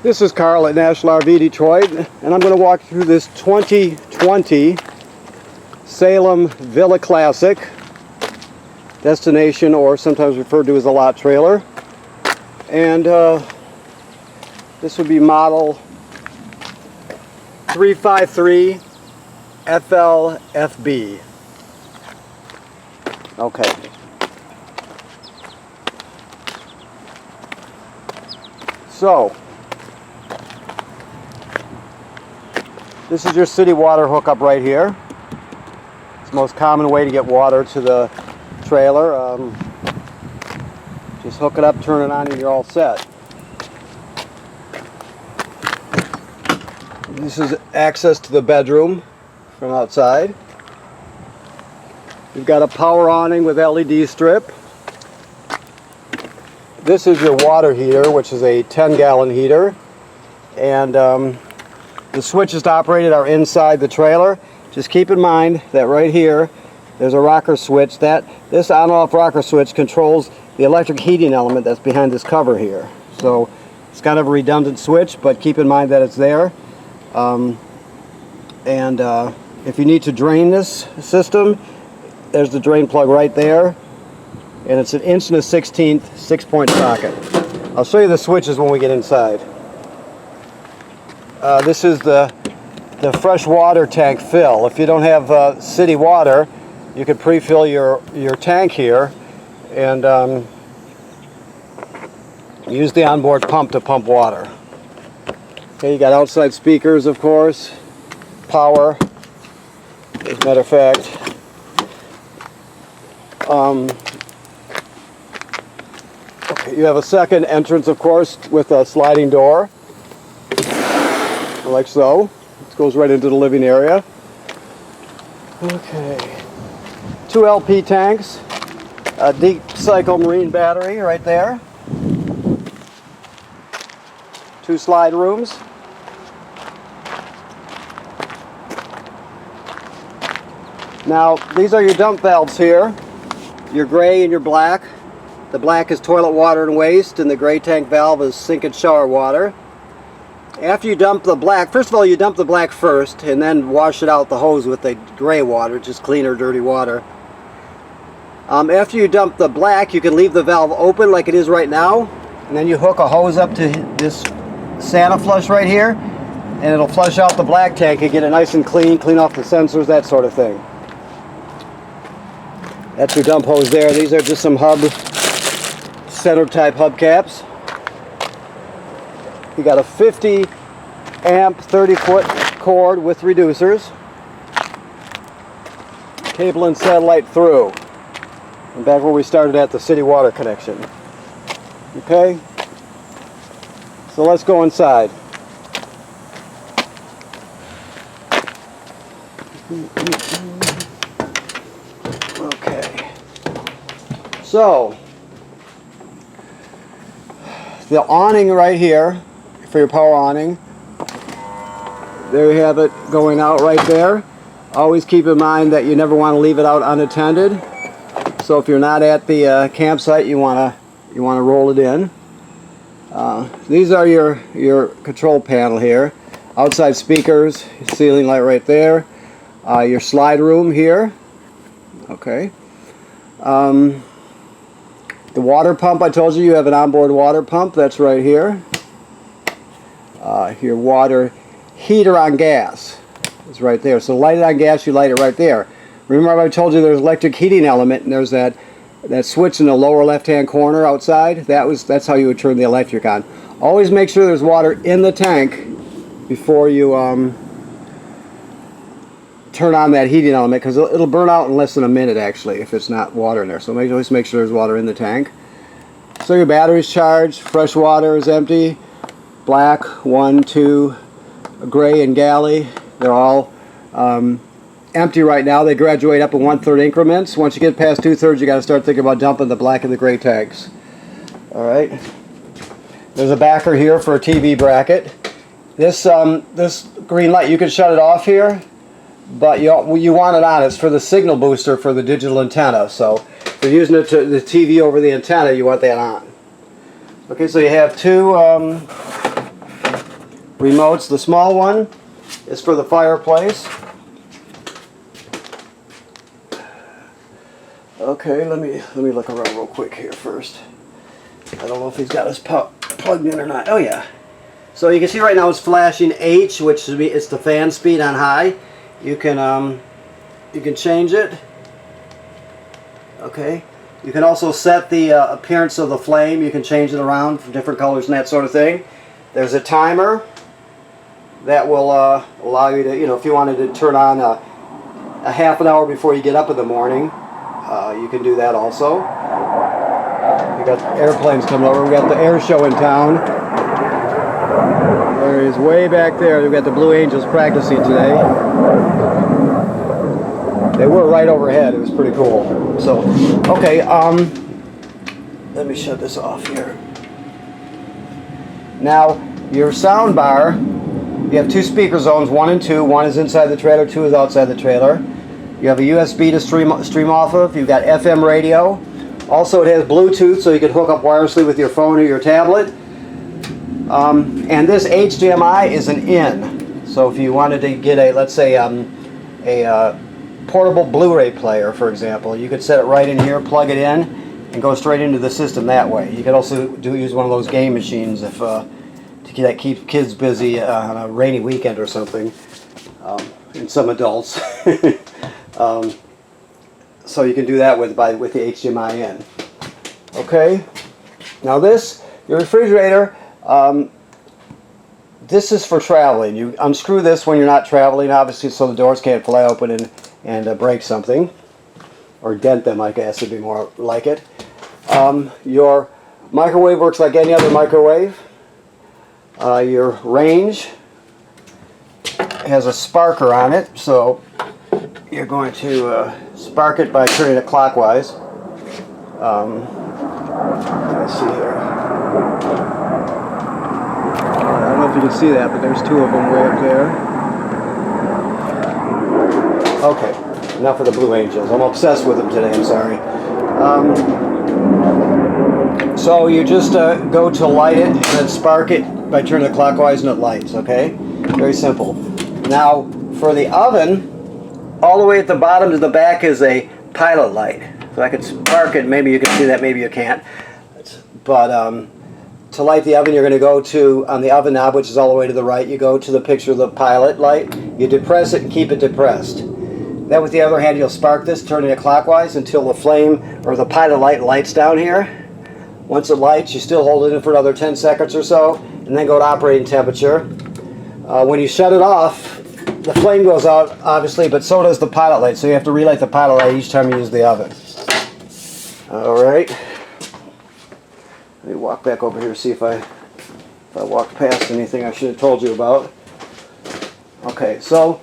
This is Carl at National RV Detroit, and I'm going to walk through this 2020 Salem Villa Classic destination, or sometimes referred to as a lot trailer. And this would be model 353 FLFB. Okay. So, this is your city water hookup right here. It's the most common way to get water to the trailer. Just hook it up, turn it on, and you're all set. This is access to the bedroom from outside. You've got a power awning with LED strip. This is your water heater, which is a 10-gallon heater. And the switches to operate it are inside the trailer. Just keep in mind that right here there's a rocker switch. This on-off rocker switch controls the electric heating element that's behind this cover here. So it's kind of a redundant switch, but keep in mind that it's there. If you need to drain this system, there's the drain plug right there, and it's an 1 1/16" 6-point socket. I'll show you the switches when we get inside. This is the fresh water tank fill. If you don't have city water, you can pre-fill your tank here and use the onboard pump to pump water. Okay, you got outside speakers, of course, power, as a matter of fact. Okay, you have a second entrance, of course, with a sliding door, like so. It goes right into the living area. Okay, 2 LP tanks, a deep cycle marine battery right there, 2 slide rooms. Now, these are your dump valves here, your gray and your black. The black is toilet water and waste, and the gray tank valve is sink and shower water. After you dump the black, first of all, you dump the black first, and then wash it out the hose with the gray water, just cleaner, dirty water. After you dump the black, you can leave the valve open like it is right now, and then you hook a hose up to this Santa flush right here, and it'll flush out the black tank and get it nice and clean off the sensors, that sort of thing. That's your dump hose there. These are just some center type hubcaps. You got a 50 amp 30-foot cord with reducers. Cable and satellite through. And back where we started at, the city water connection. Okay? So let's go inside. Okay. So, the awning right here, for your power awning, there you have it going out right there. Always keep in mind that you never want to leave it out unattended. So if you're not at the campsite, you want to roll it in. These are your control panel here. Outside speakers, ceiling light right there. Your slide room here. Okay. The water pump, I told you have an onboard water pump. That's right here. Your water heater on gas is right there. So light it on gas, you light it right there. Remember I told you there's electric heating element, and there's that switch in the lower left-hand corner outside. That's how you would turn the electric on. Always make sure there's water in the tank before you turn on that heating element, because it'll burn out in less than a minute actually if it's not water in there. So always make sure there's water in the tank. So your battery's charged, fresh water is empty, black, 1, 2, gray and galley, they're all empty right now. They graduate up in 1/3 increments. Once you get past 2/3, you got to start thinking about dumping the black and the gray tanks. Alright, there's a backer here for a TV bracket. This green light, you can shut it off here, but you want it on. It's for the signal booster for the digital antenna. So if you're using it to the TV over the antenna, you want that on. Okay, so you have two remotes. The small one is for the fireplace. Okay, let me look around real quick here first. I don't know if he's got his plugged in or not. Oh yeah. So you can see right now it's flashing H, which should be it's the fan speed on high. You can change it. Okay. You can also set the appearance of the flame. You can change it around for different colors and that sort of thing. There's a timer that will allow you to, if you wanted to turn on a half an hour before you get up in the morning, you can do that also. We got airplanes coming over. We got the air show in town. There he is way back there. We've got the Blue Angels practicing today. They were right overhead. It was pretty cool. So, okay, let me shut this off here. Now, your sound bar, you have two speaker zones, 1 and 2. 1 is inside the trailer, 2 is outside the trailer. You have a USB to stream off of. You've got FM radio. Also, it has Bluetooth, so you can hook up wirelessly with your phone or your tablet. And this HDMI is an in. So if you wanted to get a, let's say, a portable Blu-ray player, for example, you could set it right in here, plug it in, and go straight into the system that way. You could also use one of those game machines if to keep kids busy on a rainy weekend or something, and some adults. So you can do that with the HDMI in. Okay. Now your refrigerator, this is for traveling. You unscrew this when you're not traveling, obviously, so the doors can't fly open and break something, or dent them, I guess would be more like it. Your microwave works like any other microwave. Your range has a sparker on it, so you're going to spark it by turning it clockwise. Let's see here. I don't know if you can see that, but there's 2 of them way up there. Okay, enough of the Blue Angels. I'm obsessed with them today, I'm sorry. So you just go to light it and then spark it by turning it clockwise and it lights, okay? Very simple. Now, for the oven, all the way at the bottom to the back is a pilot light. So I could spark it, maybe you can see that, maybe you can't. But to light the oven, you're going to go to, on the oven knob, which is all the way to the right, you go to the picture of the pilot light, you depress it and keep it depressed. Then with the other hand, you'll spark this, turning it clockwise until the flame, or the pilot light, lights down here. Once it lights, you still hold it in for another 10 seconds or so, and then go to operating temperature. When you shut it off, the flame goes out, obviously, but so does the pilot light, so you have to relight the pilot light each time you use the oven. Alright. Let me walk back over here, see if I walked past anything I should have told you about. Okay, so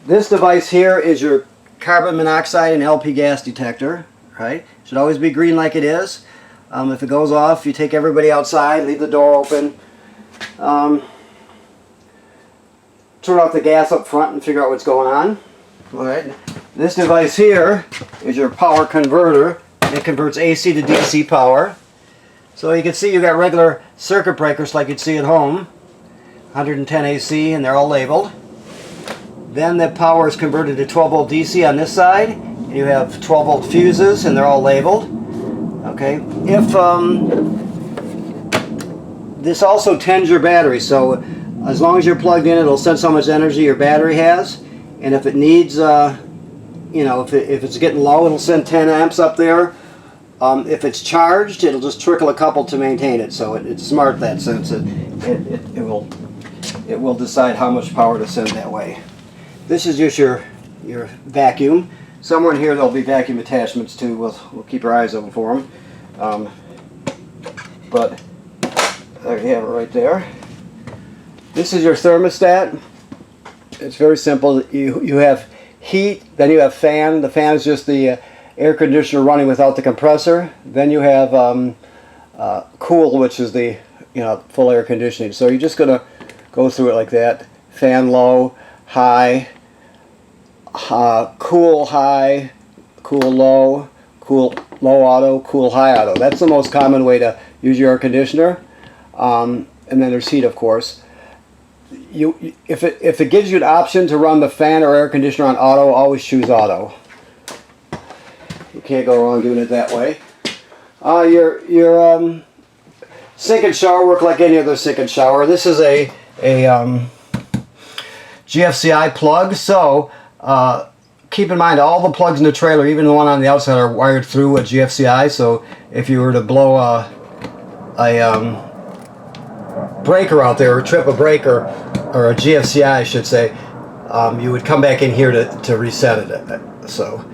this device here is your carbon monoxide and LP gas detector, right? Should always be green like it is. If it goes off, you take everybody outside, leave the door open. Turn off the gas up front and figure out what's going on. Alright. This device here is your power converter. It converts AC to DC power. So you can see you've got regular circuit breakers like you'd see at home. 110 AC, and they're all labeled. Then the power is converted to 12 volt DC on this side. And you have 12 volt fuses, and they're all labeled. Okay. If this also tends your battery, so as long as you're plugged in, it'll sense how much energy your battery has, and if it needs, if it's getting low, it'll send 10 amps up there. If it's charged, it'll just trickle a couple to maintain it. So it's smart in that sense. It will decide how much power to send that way. This is just your vacuum. Somewhere in here there'll be vacuum attachments too. We'll keep our eyes open for them. But there you have it right there. This is your thermostat. It's very simple. You have heat, then you have fan. The fan is just the air conditioner running without the compressor. Then you have cool, which is the full air conditioning. So you're just gonna go through it like that. Fan low, high, cool high, cool low, cool low auto, cool high auto. That's the most common way to use your air conditioner. And then there's heat, of course. if it gives you an option to run the fan or air conditioner on auto, always choose auto. You can't go wrong doing it that way. Your sink and shower work like any other sink and shower. This is a GFCI plug, so keep in mind all the plugs in the trailer, even the one on the outside, are wired through a GFCI. So if you were to blow a breaker out there, or trip a breaker, or a GFCI I should say, you would come back in here to reset it. So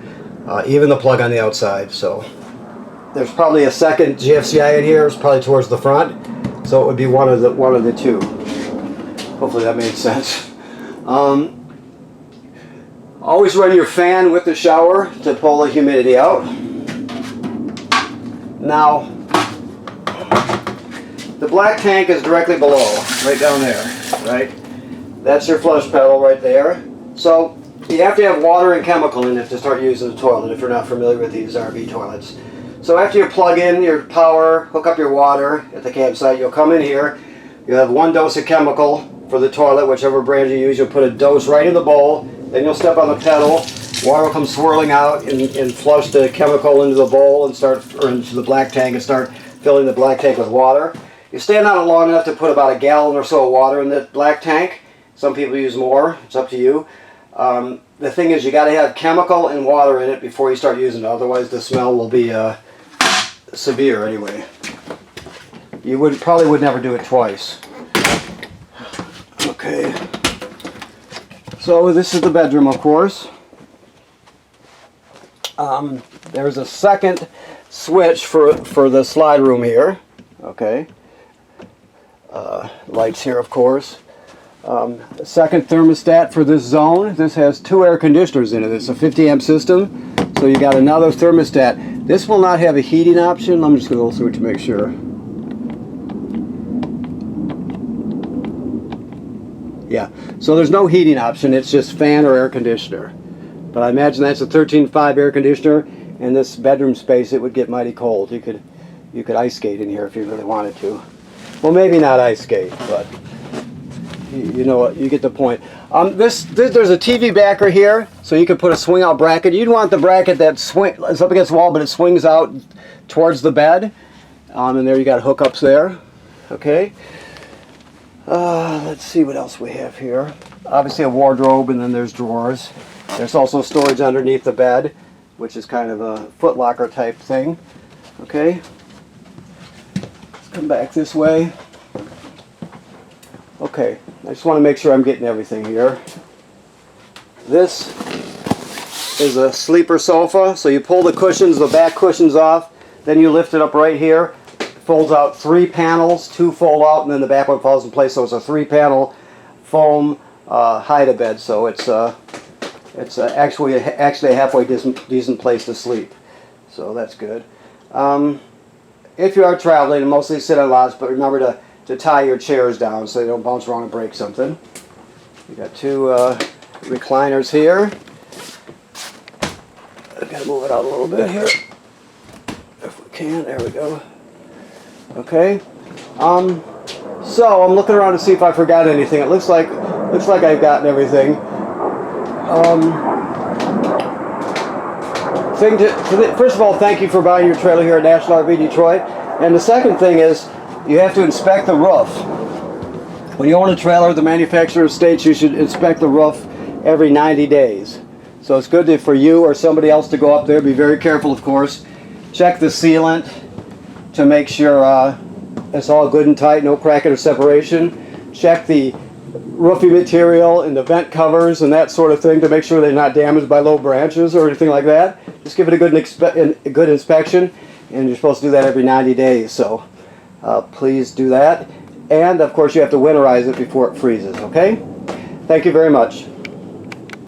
even the plug on the outside. So there's probably a second GFCI in here. It's probably towards the front, so it would be one of the two. Hopefully that made sense. Always run your fan with the shower to pull the humidity out. Now, the black tank is directly below, right down there, right? That's your flush pedal right there. So you have to have water and chemical in it to start using the toilet if you're not familiar with these RV toilets. So after you plug in your power, hook up your water at the campsite, you'll come in here. You'll have 1 dose of chemical for the toilet, whichever brand you use. You'll put a dose right in the bowl. Then you'll step on the pedal. Water will come swirling out and flush the chemical into the bowl and or into the black tank and start filling the black tank with water. You stand on it long enough to put about a gallon or so of water in the black tank. Some people use more. It's up to you. The thing is, you got to have chemical and water in it before you start using it. Otherwise, the smell will be severe anyway. You probably would never do it twice. Okay. So this is the bedroom, of course. There's a second switch for the slide room here. Okay. Lights here, of course. Second thermostat for this zone. This has 2 air conditioners in it. It's a 50 amp system, so you got another thermostat. This will not have a heating option. I'm just going to switch to make sure. Yeah, so there's no heating option. It's just fan or air conditioner. But I imagine that's a 13.5 air conditioner. In this bedroom space, it would get mighty cold. You could ice skate in here if you really wanted to. Well, maybe not ice skate, but you know what, you get the point. There's a TV backer here, so you could put a swing out bracket. You'd want the bracket that is up against the wall, but it swings out towards the bed. And there you got hookups there. Okay. Let's see what else we have here. Obviously a wardrobe, and then there's drawers. There's also storage underneath the bed, which is kind of a foot locker type thing. Okay. Let's come back this way. Okay, I just want to make sure I'm getting everything here. This is a sleeper sofa, so you pull the cushions, the back cushions off, then you lift it up right here. It folds out 3 panels, 2 fold out, and then the back one falls in place, so it's a 3-panel foam hide-a-bed, so it's actually a halfway decent place to sleep. So that's good. If you are traveling, mostly sit on lots, but remember to tie your chairs down so they don't bounce around and break something. You got 2 recliners here. I've got to move it out a little bit here, if we can. There we go. Okay. So I'm looking around to see if I forgot anything. It looks like I've gotten everything. First of all, thank you for buying your trailer here at National RV Detroit. And the second thing is, you have to inspect the roof. When you own a trailer, the manufacturer states you should inspect the roof every 90 days. So it's good for you or somebody else to go up there. Be very careful, of course. Check the sealant to make sure it's all good and tight, no cracking or separation. Check the roofing material and the vent covers and that sort of thing to make sure they're not damaged by low branches or anything like that. Just give it a good inspection, and you're supposed to do that every 90 days. So please do that. And of course you have to winterize it before it freezes, okay? Thank you very much.